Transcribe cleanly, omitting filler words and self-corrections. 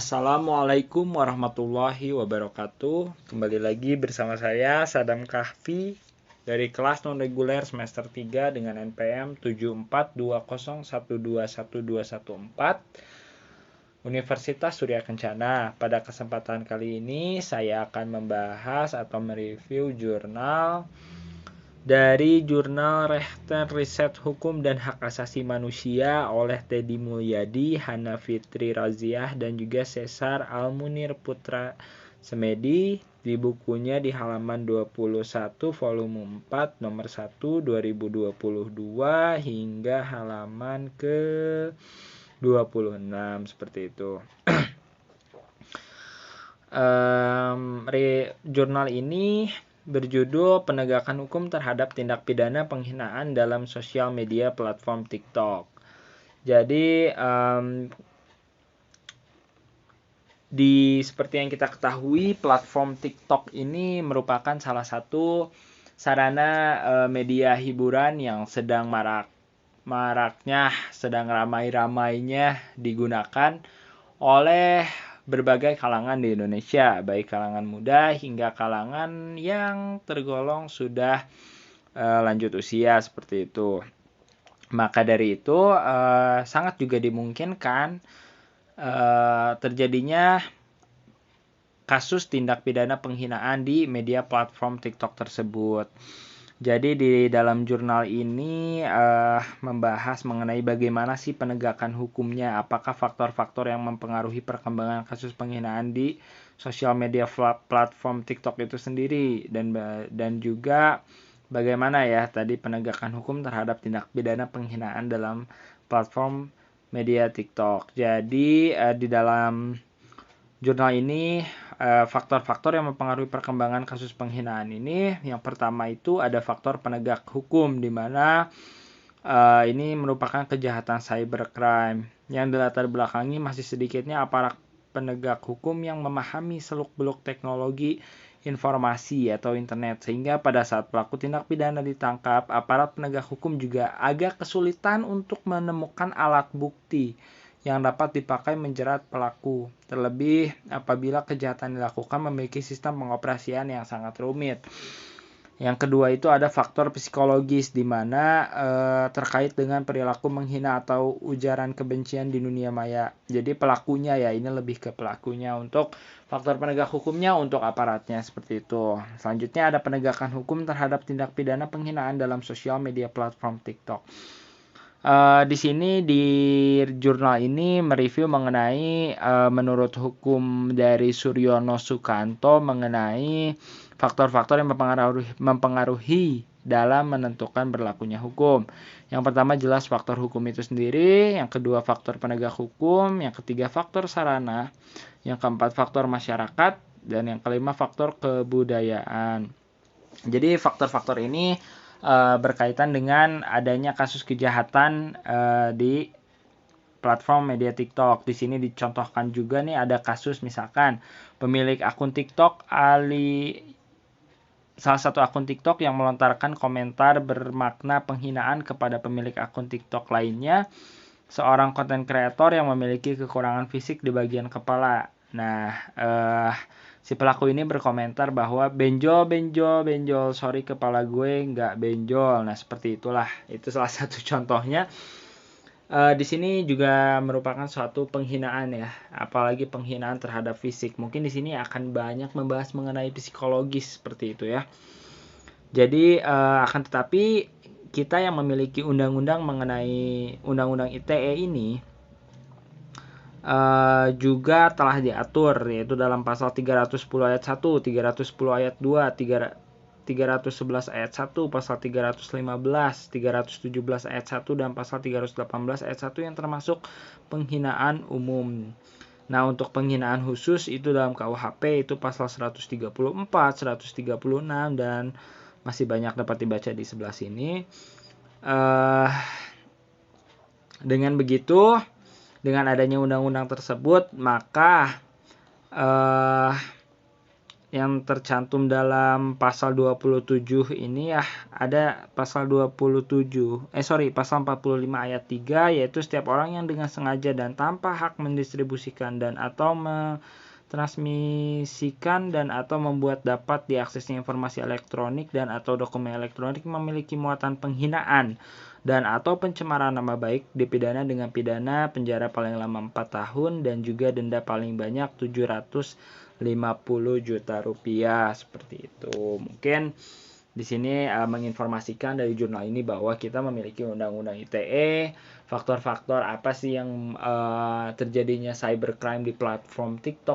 Assalamualaikum warahmatullahi wabarakatuh. Kembali lagi bersama saya Sadam Kahfi dari kelas non reguler semester 3 dengan NPM 7420121214 Universitas Surya Kencana. Pada kesempatan kali ini saya akan membahas atau mereview jurnal dari jurnal Rechten Riset Hukum dan Hak Asasi Manusia oleh Teddy Mulyadi, Hana Fitri Raziah, dan juga Cesar Almunir Putra Semedi di bukunya di halaman 21 volume 4 nomor 1 2022 hingga halaman ke 26 seperti itu. Jurnal ini berjudul Penegakan Hukum Terhadap Tindak Pidana Penghinaan dalam Sosial Media Platform TikTok. Jadi seperti yang kita ketahui, platform TikTok ini merupakan salah satu sarana media hiburan yang sedang maraknya, sedang ramai-ramainya digunakan oleh berbagai kalangan di Indonesia, baik kalangan muda hingga kalangan yang tergolong sudah lanjut usia seperti itu. Maka dari itu sangat juga dimungkinkan terjadinya kasus tindak pidana penghinaan di media platform TikTok tersebut. Jadi di dalam jurnal ini membahas mengenai bagaimana sih penegakan hukumnya, apakah faktor-faktor yang mempengaruhi perkembangan kasus penghinaan di sosial media platform TikTok itu sendiri, dan juga bagaimana ya tadi penegakan hukum terhadap tindak pidana penghinaan dalam platform media TikTok. Jadi di dalam jurnal ini faktor-faktor yang mempengaruhi perkembangan kasus penghinaan ini, yang pertama itu ada faktor penegak hukum, di mana ini merupakan kejahatan cybercrime yang dilatar belakangi masih sedikitnya aparat penegak hukum yang memahami seluk-beluk teknologi informasi atau internet, sehingga pada saat pelaku tindak pidana ditangkap, aparat penegak hukum juga agak kesulitan untuk menemukan alat bukti yang dapat dipakai menjerat pelaku, terlebih apabila kejahatan dilakukan memiliki sistem pengoperasian yang sangat rumit. Yang kedua itu ada faktor psikologis, di mana terkait dengan perilaku menghina atau ujaran kebencian di dunia maya. Jadi pelakunya ya, ini lebih ke pelakunya. Untuk faktor penegak hukumnya untuk aparatnya seperti itu. Selanjutnya ada penegakan hukum terhadap tindak pidana penghinaan dalam sosial media platform TikTok. Di sini di jurnal ini mereview mengenai menurut hukum dari Suryono Sukanto mengenai faktor-faktor yang mempengaruhi dalam menentukan berlakunya hukum. Yang pertama jelas faktor hukum itu sendiri, yang kedua faktor penegak hukum, yang ketiga faktor sarana, yang keempat faktor masyarakat, dan yang kelima faktor kebudayaan. Jadi faktor-faktor ini berkaitan dengan adanya kasus kejahatan di platform media TikTok. Di sini dicontohkan juga nih ada kasus misalkan pemilik akun TikTok salah satu akun TikTok yang melontarkan komentar bermakna penghinaan kepada pemilik akun TikTok lainnya, seorang konten kreator yang memiliki kekurangan fisik di bagian kepala. Nah, si pelaku ini berkomentar bahwa benjol, sorry kepala gue nggak benjol. Nah, seperti itulah. Itu salah satu contohnya. Di sini juga merupakan suatu penghinaan ya, apalagi penghinaan terhadap fisik. Mungkin di sini akan banyak membahas mengenai psikologis seperti itu ya. Jadi akan tetapi kita yang memiliki undang-undang mengenai undang-undang ITE ini juga telah diatur, yaitu dalam pasal 310 ayat 1, 310 ayat 2, 311 ayat 1, pasal 315, 317 ayat 1, dan pasal 318 ayat 1 yang termasuk penghinaan umum. Nah, untuk penghinaan khusus itu dalam KUHP itu pasal 134, 136, dan masih banyak dapat dibaca di sebelah sini. Dengan begitu, dengan adanya undang-undang tersebut, maka yang tercantum dalam pasal 27 ini ya, ada pasal 45 ayat 3, yaitu setiap orang yang dengan sengaja dan tanpa hak mendistribusikan dan atau transmisikan dan atau membuat dapat diaksesnya informasi elektronik dan atau dokumen elektronik memiliki muatan penghinaan dan atau pencemaran nama baik dipidana dengan pidana penjara paling lama 4 tahun dan juga denda paling banyak 750 juta rupiah, seperti itu. Mungkin di sini menginformasikan dari jurnal ini bahwa kita memiliki undang-undang ITE, faktor-faktor apa sih yang terjadinya cybercrime di platform TikTok